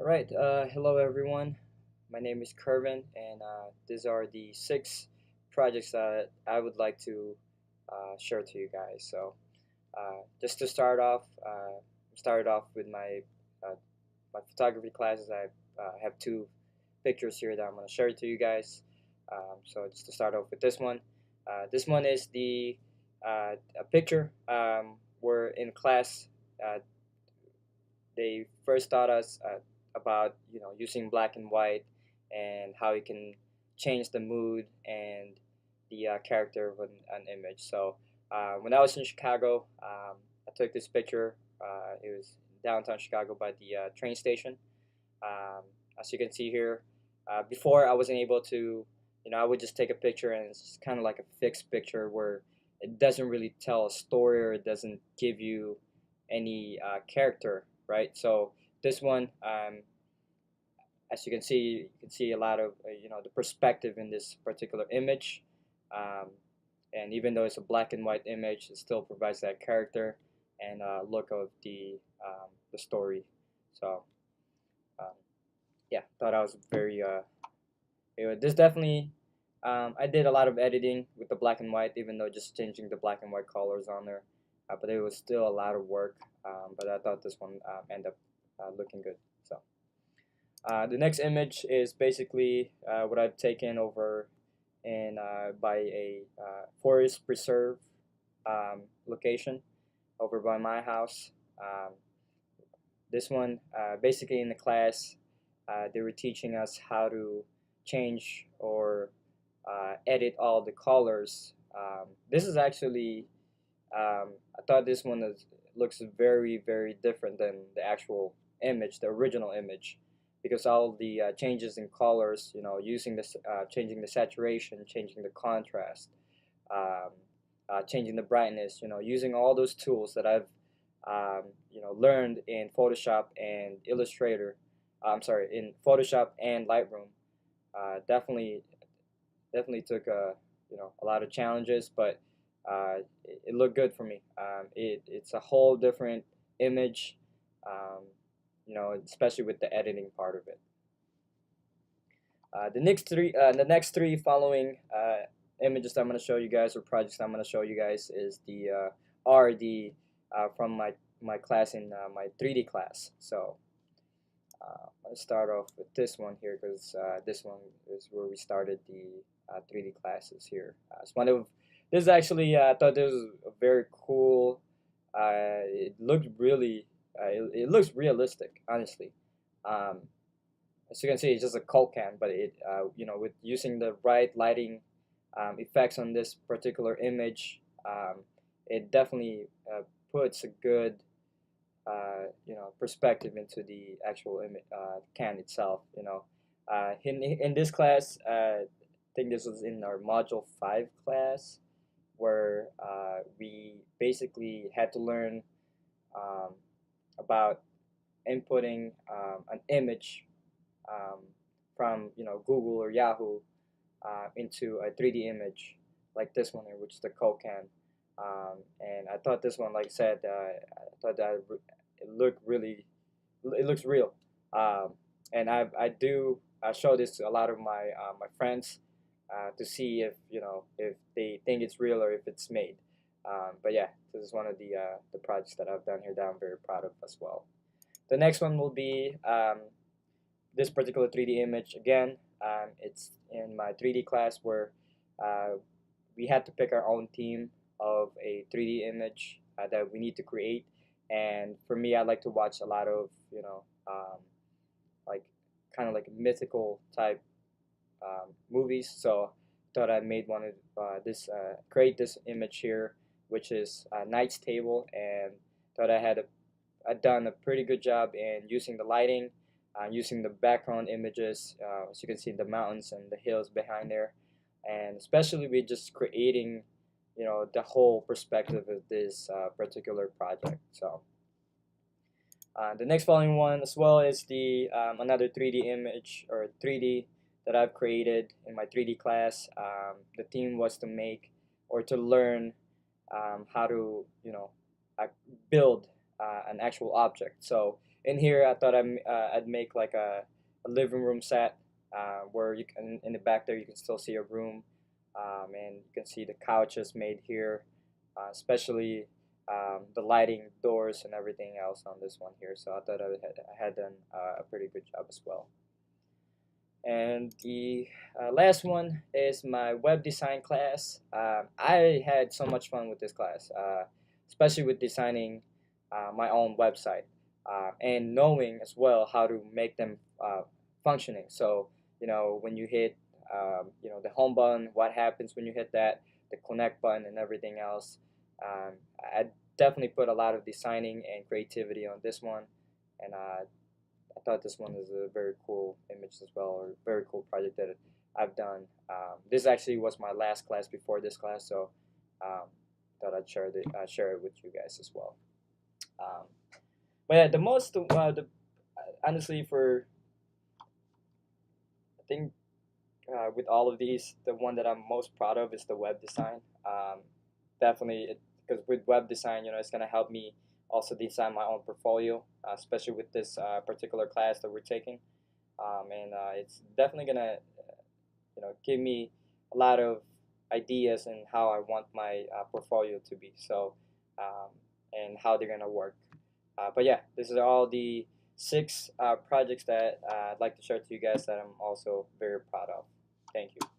Hello everyone. My name is Kervin, and these are the six projects that I would like to share to you guys. Just to started off with uh, my photography classes. I have two pictures here that I'm going to share to you guys. Just to start off with this one is a picture. We're in class. They first taught us about using black and white and how you can change the mood and the character of an image. When I was in Chicago, I took this picture. It was downtown Chicago by the train station. Um, as you can see here, before I wasn't able to, I would just take a picture and it's kind of like a fixed picture where it doesn't really tell a story or it doesn't give you any character, right? So this one, as you can see a lot of the perspective in this particular image, um, and even though it's a black and white image, it still provides that character and look of the story. So um, yeah, thought I was very this definitely I did a lot of editing with the black and white, even though just changing the black and white colors on there, but it was still a lot of work. But I thought this one ended up looking good. The next image is basically what I've taken over in by a forest preserve location over by my house. Um, this one, basically in the class, they were teaching us how to change or edit all the colors. This is actually, I thought this one looks very different than the actual image, the original image, because all the changes in colors, using this, changing the saturation, changing the contrast, um, changing the brightness, using all those tools that I've learned in Photoshop and Illustrator. I'm sorry, in Photoshop and Lightroom. Definitely, definitely took a lot of challenges, but it looked good for me. It's a whole different image, um, especially with the editing part of it. The next three following images that I'm going to show you guys or projects that I'm going to show you guys is from my class in my 3D class. Let's start off with this one here because this one is where we started the 3D classes here. It's one of this is actually I thought this was a very cool. It looked really it looks realistic, honestly. Um, as you can see, it's just a Colt can, but with using the right lighting effects on this particular image, it definitely puts a good perspective into the actual can itself. In this class, I think this was in our module 5 class where we basically had to learn um, about inputting an image um, from Google or Yahoo into a 3D image like this one here, which is the Kokan. And I thought this one, like I said, I thought that it looked really, it looks real. Um, and I do show this to a lot of my friends to see if if they think it's real or if it's made. But yeah, this is one of the projects that I've done here that I'm very proud of as well. The next one will be this particular 3D image again. It's in my 3D class where uh, we had to pick our own theme of a 3D image that we need to create. And for me, I like to watch a lot of like kind of like mythical type movies. So thought I made one of create this image here, which is Knight's Table, and thought I'd done a pretty good job in using the lighting, using the background images, as you can see the mountains and the hills behind there, and especially with just creating, the whole perspective of this particular project. The next following one as well is the another 3D image or 3D that I've created in my 3D class. The theme was to make or to learn how to uh, build an actual object. So in here I thought I'd make like a living room set where you can in the back there you can still see a room, and you can see the couches made here, especially the lighting, doors, and everything else on this one here. So I thought I had done a pretty good job as well. And the last one is my web design class. I had so much fun with this class, especially with designing my own website and knowing as well how to make them functioning. So, when you hit, the home button, what happens when you hit that, the connect button, and everything else. I definitely put a lot of designing and creativity on this one, and I thought this one is a very cool image as well, or very cool project that I've done. This actually was my last class before this class, so thought I'd share it with you guys as well. Um, but yeah, honestly, for I think with all of these, the one that I'm most proud of is the web design. Definitely, because with web design, it's gonna help me also design my own portfolio, especially with this particular class that we're taking. And it's definitely gonna give me a lot of ideas and how I want my portfolio to be. So and how they're gonna work. But yeah, this is all the six projects that I'd like to share to you guys that I'm also very proud of. Thank you.